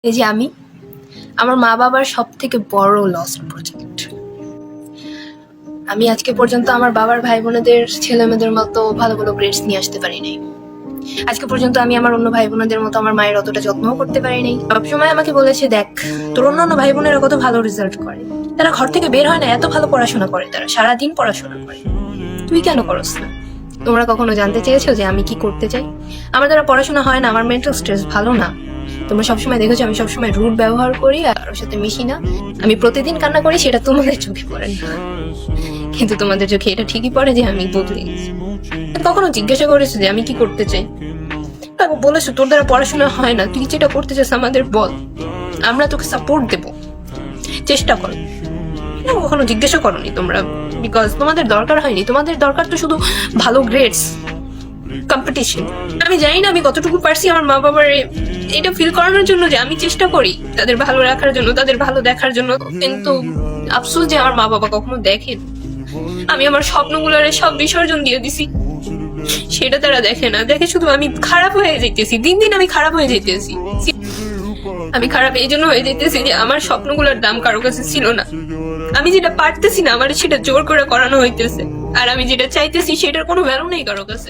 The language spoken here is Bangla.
এই যে আমি আমার মা বাবার সব থেকে বড় লস্ট প্রজেক্ট। আমি আজকে পর্যন্ত আমার বাবার ভাই বোনেদের ছেলে মেয়েদের মতো ভালো ভালো গ্রেডস নিয়ে আসতে পারি নাই। আজকে পর্যন্ত আমি আমার অন্য ভাই বোনেদের মতো আমার মায়ের অতটা যত্নও করতে পারি নাই। সবসময় আমাকে বলেছে, দেখ তোর অন্য ভাই বোনেরা কত ভালো রেজাল্ট করে, তারা ঘর থেকে বের হয় না, এত ভালো পড়াশোনা করে, তারা সারাদিন পড়াশোনা করে, তুই কেন করস না? তোমরা কখনো জানতে চেয়েছো যে আমি কি করতে চাই? আমার দ্বারা পড়াশোনা হয় না, আমার মেন্টাল স্ট্রেস ভালো না। তোমরা সবসময় দেখেছো আমি সবসময় রুড ব্যবহার করি আর ওর সাথে মিশি না। আমি প্রতিদিন কান্না করি, সেটা তোমাদের চোখে পড়ে না, কিন্তু তোমাদের চোখে এটা ঠিকই পড়ে যে আমি বদলে গেছি। কখনো জিজ্ঞাসা করেছো যে আমি কি করতে চাই? তারপর বলেছো তোর দ্বারা পড়াশোনা হয় না, তুই যেটা করতে চাস আমাদের বল, আমরা তোকে সাপোর্ট দেবো, চেষ্টা কর। এটা কখনো জিজ্ঞাসা করোনি তোমরা, বিকজ তোমাদের দরকার হয়নি। তোমাদের দরকার তো শুধু ভালো গ্রেডস, কম্পিটিশন। আমি জানি না আমি কতটুকু পারছি আমার মা বাবার এটা ফিল করানোর জন্য যে আমি চেষ্টা করি তাদের ভালো রাখার জন্য, তাদের ভালো দেখার জন্য, কিন্তু আফসোস যে আমার মা বাবা কখনো দেখেন। আমি আমার স্বপ্নগুলোরে সব বিসর্জন দিয়ে দিছি, সেটা তারা দেখে না, দেখে শুধু আমি খারাপ হয়ে যেতেছি, দিন দিন আমি খারাপ হয়ে যেতেছি। আমি খারাপ এই জন্য হয়ে যেতেছি যে আমার স্বপ্নগুলোর দাম কারো কাছে ছিল না। আমি যেটা পারতেছি না আমার সেটা জোর করে করানো হইতেছে, আর আমি যেটা চাইতেছি সেটার কোনো ভ্যালু নেই কারো কাছে।